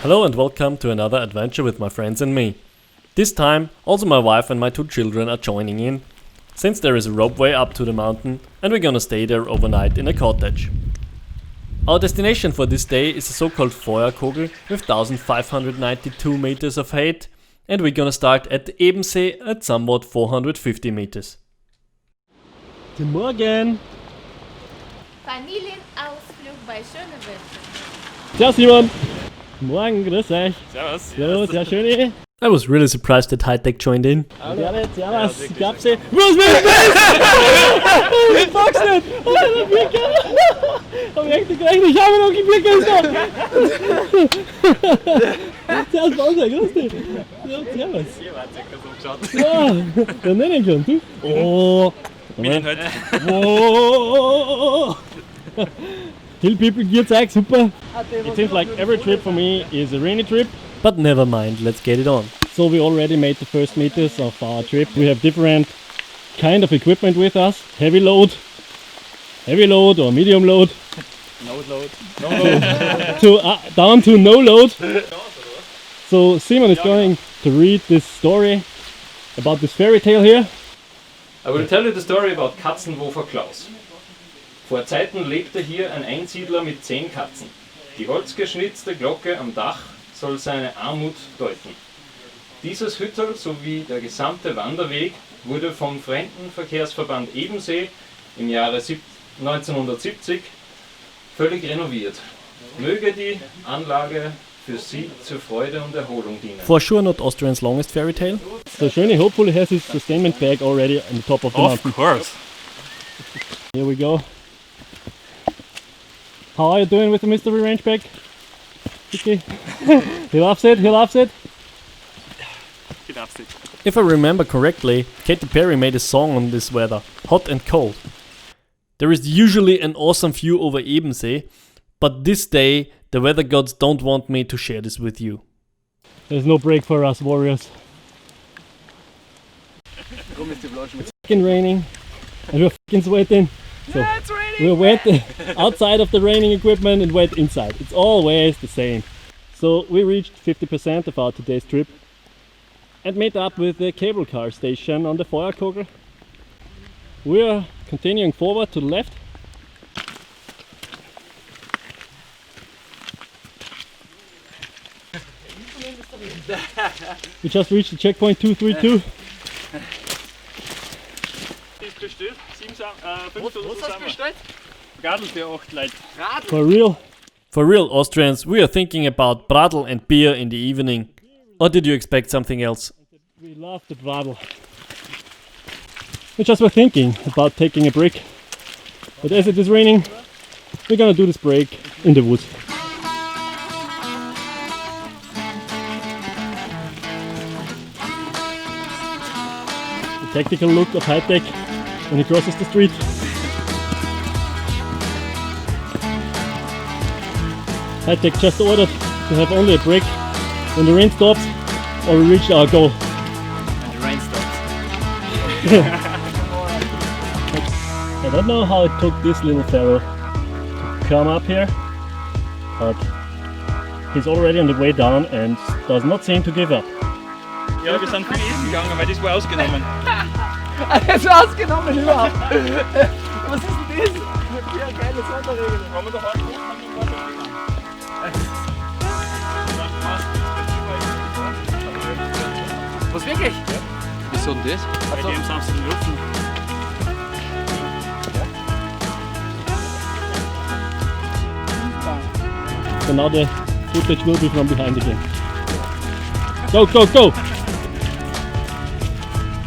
Hello and welcome to another adventure with my friends and me. This time also my wife and my 2 children are joining in, since there is a ropeway up to the mountain and we're gonna stay there overnight in a cottage. Our destination for this day is the so-called Feuerkogel with 1592 meters of height, and we're gonna start at the Ebensee at somewhat 450 meters. Guten Morgen! Familienausflug bei schönem Wetter. Servus Simon! Morgen, grüß euch! Servus. Servus, ja schön! I was really surprised that Hightech joined in. Servus, servus, gab's sie? Was ich pack's nicht! Oh, der Birke! Hab ich echt nicht gerechnet, ich habe noch die Birke da! Servus, Bauser, grüß dich! Ja, servus! Ja, der nennen kann, du? Oh! Moment. Whoa! Hill people gear zeig, super! It seems like every trip for me is a rainy trip. But never mind, let's get it on. So we already made the first meters of our trip. We have different kind of equipment with us. Heavy load or medium load. No load. Down to no load. So Simon is going to read this story about this fairy tale here. I will tell you the story about Katzenwurfer Klaus. Vor Zeiten lebte hier ein Einsiedler mit 10 Katzen. Die holzgeschnitzte Glocke am Dach soll seine Armut deuten. Dieses Hüttel sowie der gesamte Wanderweg wurde vom Fremdenverkehrsverband Ebensee im Jahre 1970 völlig renoviert. Möge die Anlage für Sie zur Freude und Erholung dienen. For sure not Austria's longest fairy tale. So Schöne hopefully has his sustainment bag already on the top of the mountain. Of course. Here we go. How are you doing with the mystery range bag? Okay. He loves it, he loves it. If I remember correctly, Katy Perry made a song on this weather, hot and cold. There is usually an awesome view over Ebensee, but this day the weather gods don't want me to share this with you. There's no break for us warriors. It's fucking raining and we're fucking sweating. So Yeah, it's raining! we're wet outside of the raining equipment and wet inside. It's always the same. So we reached 50% of our today's trip and met up with the cable car station on the Feuerkogel. We are continuing forward to the left. We just reached the checkpoint 232. Ist bestellt. 5 hast du bestellt? Radl für 8 Leute. For real. For real Austrians, we are thinking about Bradl and beer in the evening. Or did you expect something else? We love the Bradl. We just were thinking about taking a break. But as it is raining, we're gonna do this break in the woods. The tactical look of Hightech when he crosses the street. Hightech just ordered to have only a break when the rain stops or we reach our goal. And the rain stops. I don't know how it took this little fellow to come up here, but he's already on the way down and does not seem to give up. Ja, wir sind viel essen gegangen, weil das war ausgenommen. Das war ausgenommen überhaupt. Was ist denn das? Ja, geile Sonderregel. Wollen wir da heute hoch? Haben wir Wasser gegangen. Was wirklich? Ja. Wieso denn das? Bei dem Samstag in Lufen. So now the footage will be from behind again. Go, go, go!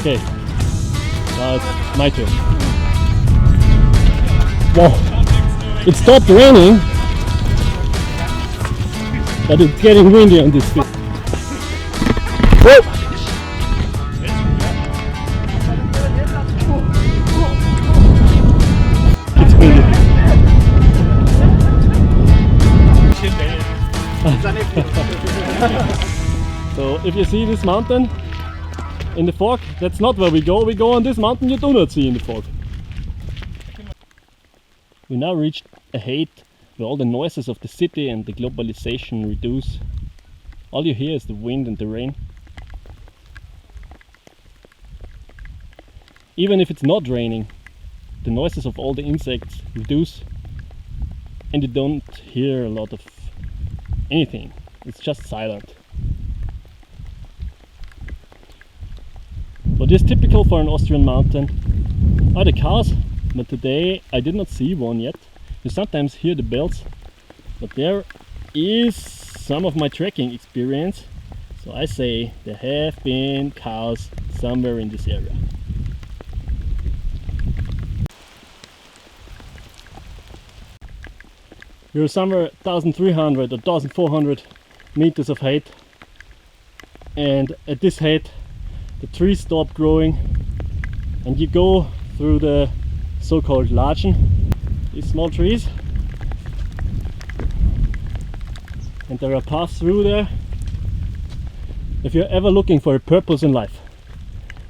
Okay, now it's my turn. Wow, it stopped raining, but it's getting windy on this field. Whoa! It's windy. So if you see this mountain in the fog, that's not where we go. We go on this mountain you do not see in the fog. We now reached a height where all the noises of the city and the globalization reduce All you hear is the wind and the rain. Even if it's not raining, the noises of all the insects reduce and you don't hear a lot of anything. It's just silent. What is typical for an Austrian mountain are the cows, but today I did not see one yet. You sometimes hear the bells, but there is some of my trekking experience, so I say there have been cows somewhere in this area. You're somewhere 1300 or 1400 meters of height, and at this height the trees stop growing and you go through the so-called Latschen, these small trees, and there are paths through there. If you're ever looking for a purpose in life,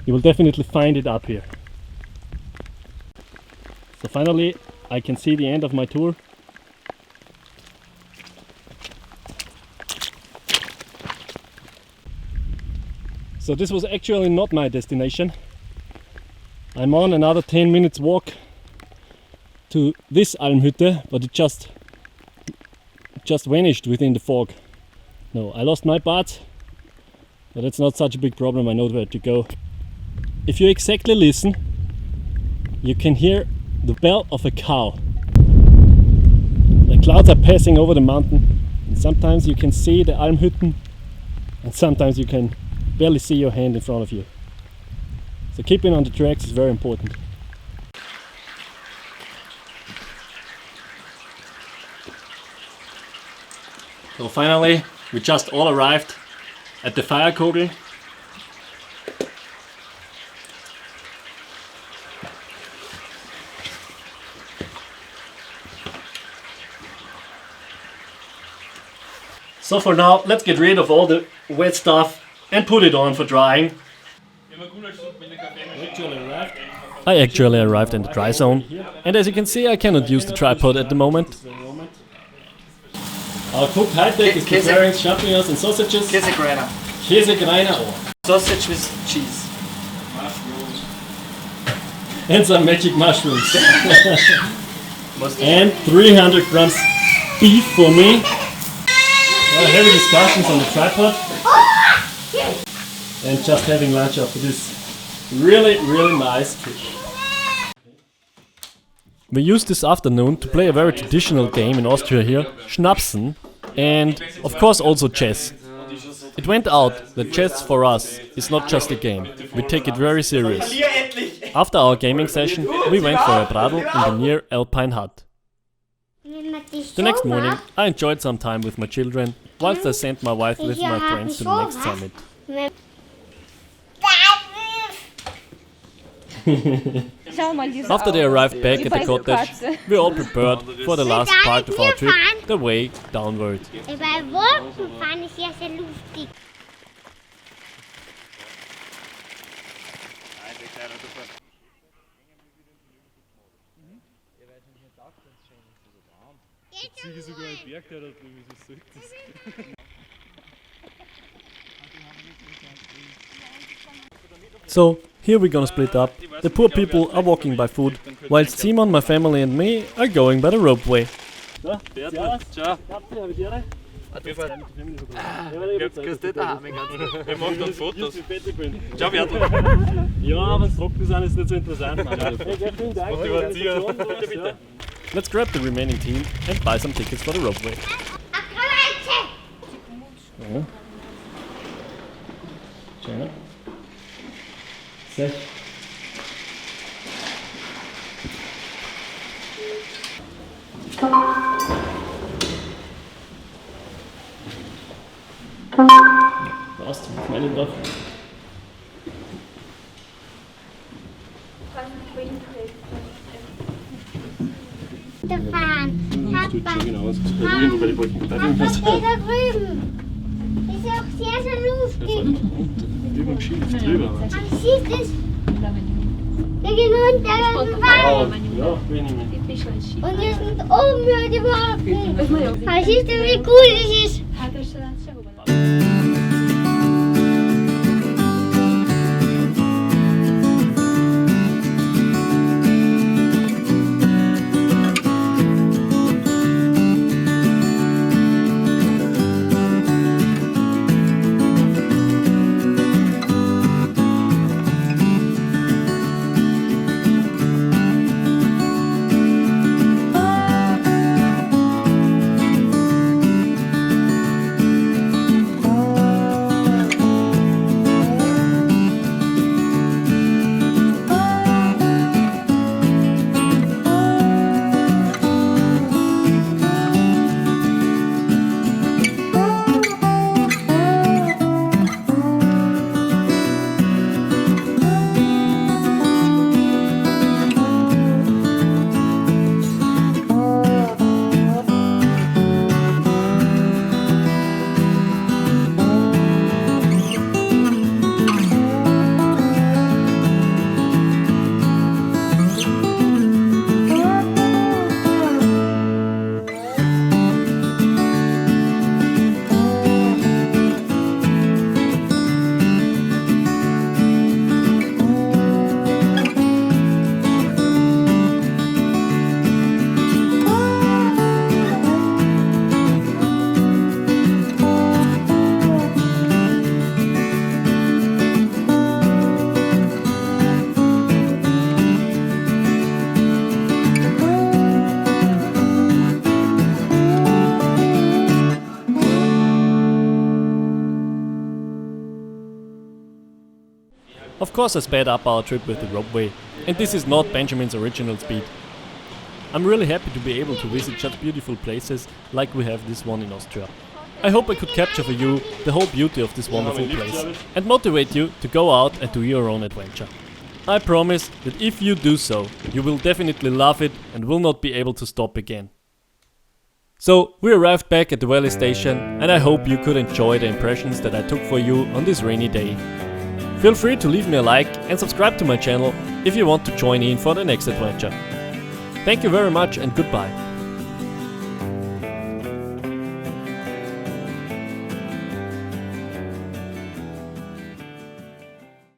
you will definitely find it up here. So finally I can see the end of my tour. So this was actually not my destination. I'm on another 10 minutes walk to this Almhütte, but it just vanished within the fog. No, I lost my path, but it's not such a big problem, I know where to go. If you exactly listen, you can hear the bell of a cow. The clouds are passing over the mountain, and sometimes you can see the Almhütten, and sometimes you can barely see your hand in front of you. So keeping on the tracks is very important. So finally we just all arrived at the Feuerkogel. So for now, let's get rid of all the wet stuff and put it on for drying. I actually arrived in the dry zone, and as you can see I cannot use the tripod at the moment. Our cook Hightech is preparing champignons and sausages. Käsegreiner. Käsegreiner or Sausage with cheese. and some magic mushrooms. And 300 grams beef for me. Heavy discussions on the tripod. And just having lunch after this really nice trip. We used this afternoon to play a very traditional game in Austria here, Schnapsen, and of course also chess. It went out that chess for us is not just a game, we take it very serious. After our gaming session we went for a bradl in the near alpine hut. The next morning I enjoyed some time with my children, whilst I sent my wife with my friends to the next summit. After they arrived back at the cottage, we all prepared for the last part of our trip, the way downward. So, here we're gonna split up. The poor people are walking by foot, whilst Simon, my family and me are going by the ropeway. Wir machen dann Fotos. Ciao, Bertel. Ja, wenn es trocken sind, ist nicht so interessant. Let's grab the remaining team and buy some tickets for the ropeway. China. Set. Was? Meine drauf. Papa, Genau, das ist irgendwo bei den Brücken. Papa, der da drüben. Das ist auch sehr, sehr lustig. Über dem Schiff drüber. Man sieht es. Wir gehen runter in den Wald. Ja, bin ich mit. Und wir sind oben über die Wolken. Aber siehst du, wie cool das ist? Of course I sped up our trip with the ropeway, and this is not Benjamin's original speed. I'm really happy to be able to visit such beautiful places like we have this one in Austria. I hope I could capture for you the whole beauty of this wonderful place and motivate you to go out and do your own adventure. I promise that if you do so, you will definitely love it and will not be able to stop again. So, we arrived back at the Valley Station, and I hope you could enjoy the impressions that I took for you on this rainy day. Feel free to leave me a like and subscribe to my channel if you want to join in for the next adventure. Thank you very much and goodbye.